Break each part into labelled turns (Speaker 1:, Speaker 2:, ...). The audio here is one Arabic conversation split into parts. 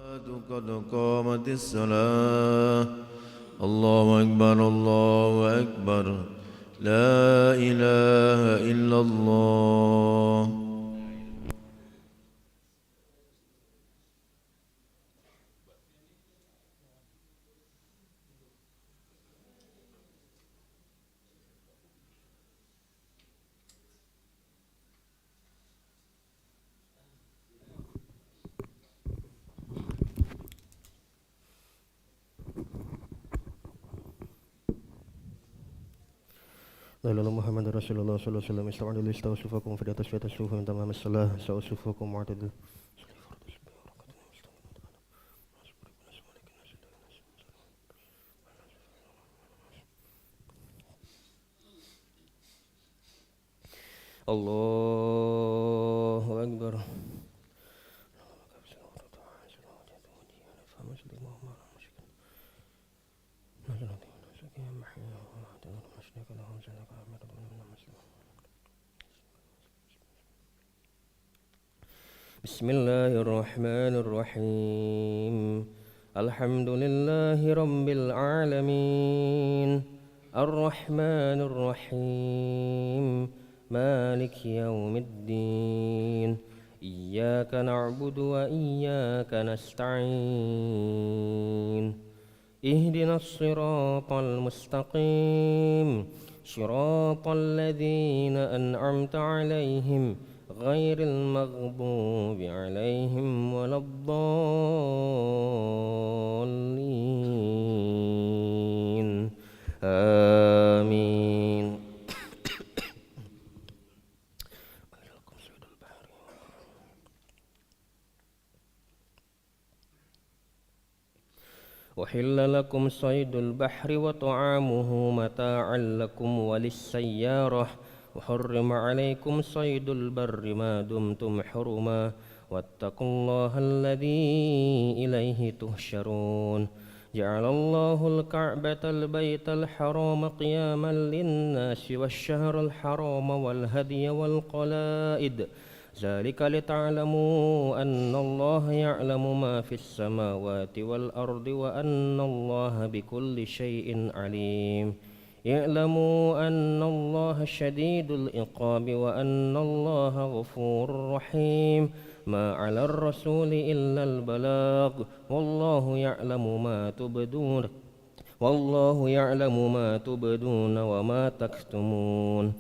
Speaker 1: قد قامت الصلاة. الله أكبر الله أكبر. لا إله إلا الله.
Speaker 2: لا إله إلا محمد رسول الله صلى الله عليه وسلم. استعملوا استوصفكم في التصفية الصوف من تمام الصلاة سأصفكم معتدل. الله أكبر. بسم الله الرحمن الرحيم. الحمد لله رب العالمين الرحمن الرحيم مالك يوم الدين. إياك نعبد وإياك نستعين. اهدنا الصراط المستقيم صراط الذين أنعمت عليهم غير المغضوب عليهم ولا الضالين. آمين. أحل لكم صيد البحر وطعامه متاعا لكم وللسيارة وحرم عليكم صيد البر ما دمتم حرما واتقوا الله الذي إليه تحشرون. جعل الله الكعبة البيت الحرام قياما للناس والشهر الحرام والهدي والقلائد ذلك لتعلموا أن الله يعلم ما في السماوات والأرض وأن الله بكل شيء عليم. اعلموا أن الله شديد العقاب وأن الله غفور رحيم. ما على الرسول إلا البلاغ والله يعلم ما تبدون وما تكتمون.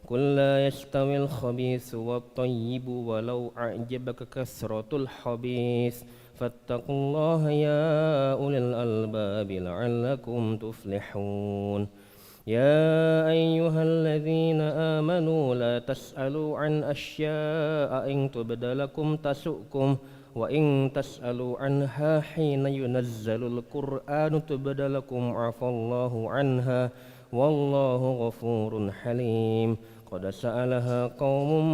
Speaker 2: قل لا يستوي الخبيث والطيب ولو أعجبك كثرة الخبيث فاتقوا الله يا أولي الألباب لعلكم تفلحون. يا أيها الذين آمنوا لا تسألوا عن أشياء إن تبد لكم تسؤكم وإن تسألوا عنها حين ينزل القرآن تبد لكم عفى الله عنها والله غفور حليم. قد سألها قوم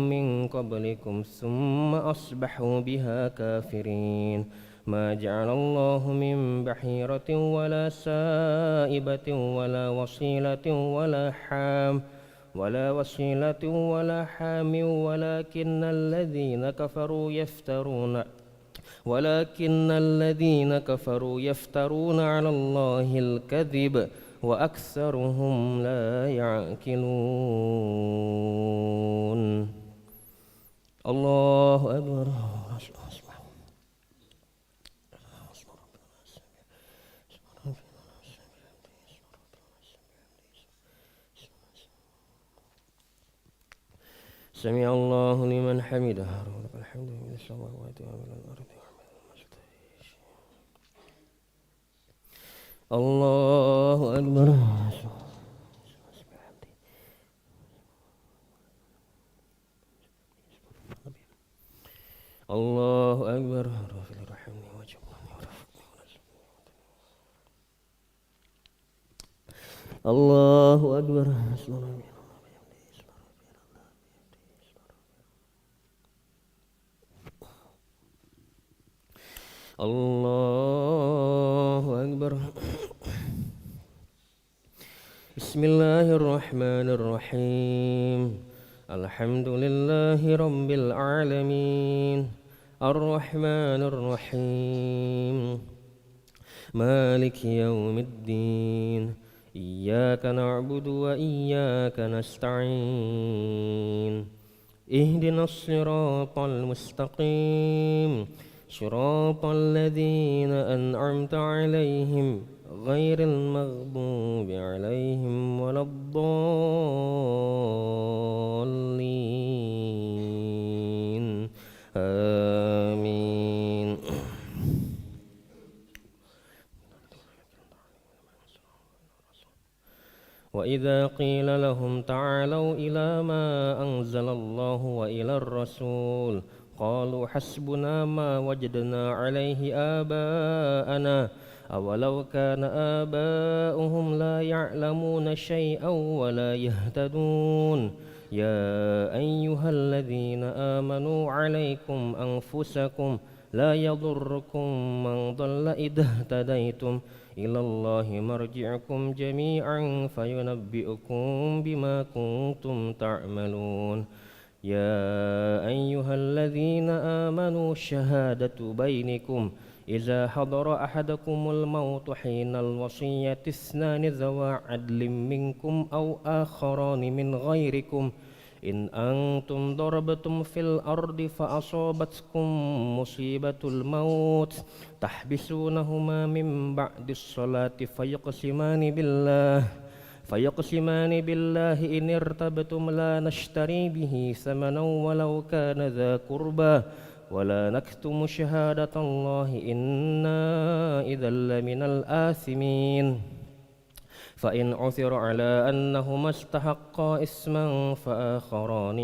Speaker 2: من قبلكم ثم أصبحوا بها كافرين. ما جعل الله من بحيرة ولا سائبة ولا وصيلة ولا حام ولكن الذين كفروا يفترون على الله الكذب وأكثرهم لا يعقلون. الله أكبر. سمع الله لمن حمده. ولك الحمد من السماوات ومن الأرض. الله أكبر. الله أكبر. الله أكبر. الله أكبر. بسم الله الرحمن الرحيم. الحمد لله رب العالمين الرحمن الرحيم مالك يوم الدين إياك نعبد وإياك نستعين اهدنا الصراط المستقيم صراط الذين أنعمت عليهم غير المغضوب عليهم ولا الضالين آمين. وإذا قيل لهم تعالوا إلى ما أنزل الله وإلى الرسول قالوا حسبنا ما وجدنا عليه آباءنا أولو كان آباؤهم لا يعلمون شيئا ولا يهتدون يا أيها الذين آمنوا عليكم أنفسكم لا يضركم من ضل إذا اهتديتم إلى الله مرجعكم جميعا فينبئكم بما كنتم تعملون يا أيها الذين آمنوا شهادة بينكم إذا حضر أحدكم الموت حين الوصية اثنان ذوى عدل منكم أو آخران من غيركم إن أنتم ضربتم في الأرض فأصابتكم مصيبة الموت تحبسونهما من بعد الصلاة فيقسمان بالله إن ارتبتم لا نشتري به ثمنا ولو كان ذا قربى ولا نكتم شهادة الله إنا إذا لمن الآثمين فإن عثر على أنهما استحقا إثما فآخران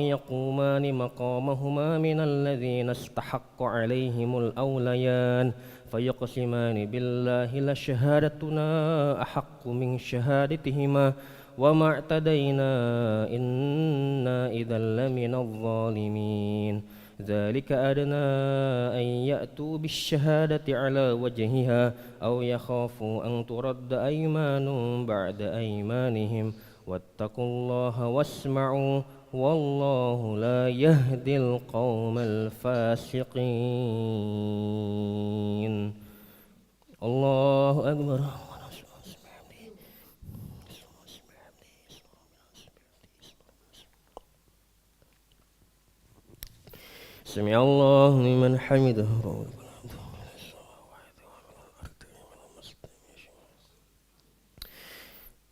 Speaker 2: يقومان مقامهما من الذين استحق عليهم الأوليان فيقسمان بالله لشهادتنا أحق من شهادتهما وما اعتدينا إنا إذا لمن الظالمين ذلك أدنى أن يأتوا بالشهادة على وجهها أو يخافوا أن ترد أيمان بعد أيمانهم واتقوا الله واسمعوا والله لا يهدي القوم الفاسقين. الله أكبر. سمع الله لمن حمده.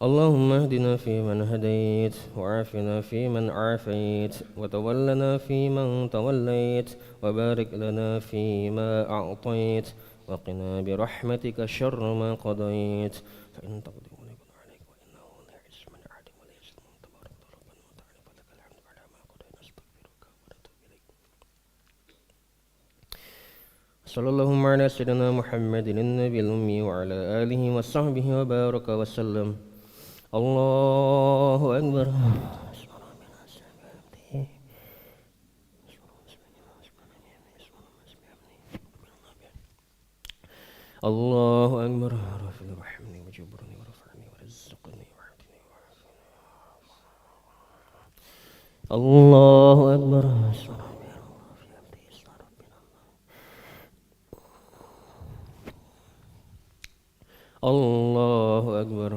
Speaker 2: اللهم اهدنا فيمن هديت وعافنا فيمن عافيت وتولنا فيمن توليت وبارك لنا فيما أعطيت وقنا برحمتك شر ما قضيت فإن تقضي ولا يقضى عليك وإنه لا يعز من عاد ولا يذل من تبارك ربنا وتعالى فلك الحمد على ما قضيت نستغفرك ونتوب إليك. صلى اللهم على سيدنا محمد النبي الأمي وعلى آله وصحبه وبارك وسلم. الله أكبر. الله أكبر. رافع رحمني وجبرني ورفعني ورزقني وعافني الله أكبر. الله أكبر.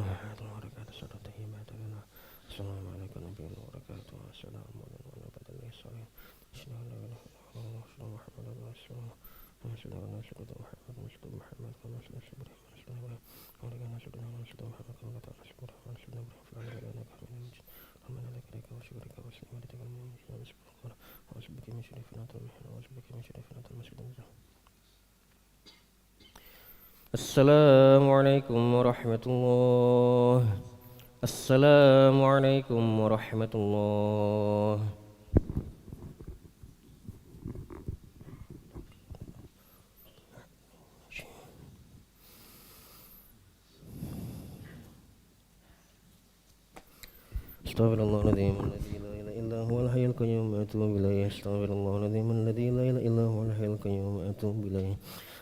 Speaker 2: السلام عليكم ورحمة الله وبركاته. السلام عليكم ورحمة الله وبركاته. السلام عليكم ورحمة الله. السلام عليكم ورحمة الله. استغفر الله العظيم الذي لا إله إلا هو الحي القيوم وأتوب إليه. استغفر الله العظيم الذي لا إله إلا هو الحي القيوم وأتوب إليه.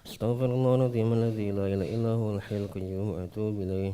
Speaker 2: استغفر الله العظيم الذي لا إله إلا هو الحي القيوم وأتوب إليه.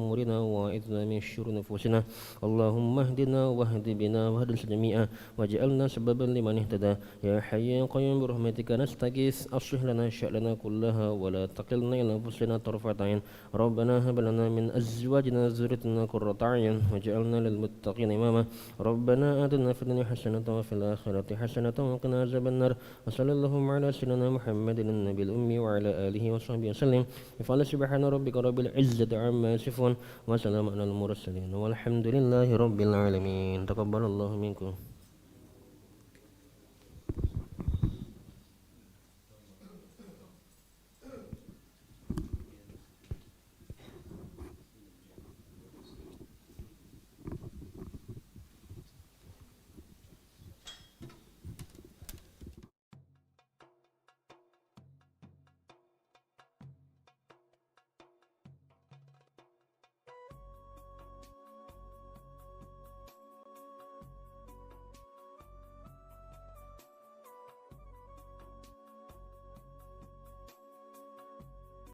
Speaker 2: أمورنا وأعذنا من شرور أنفسنا اللهم اهدنا واهد بنا واهد جميعا واجعلنا سببا لمن اهتدى يا حي يا قيوم برحمتك نستغيث أصلح لنا شأننا كلها ولا تقلنا إلى أنفسنا طرفة عين ربنا هب لنا من أزواجنا وذريتنا قرة أعين واجعلنا للمتقين إماما ربنا آتنا في الدنيا حسنة وفي الآخرة حسنة وقنا عذاب النار وصلى اللهم على سيدنا محمد النبي الأمي وعلى آله وصحبه وسلم بفضل سبحان ربك رب العزة عما يصفون وسلام على المرسلين والحمد لله رب العالمين تقبل الله منكم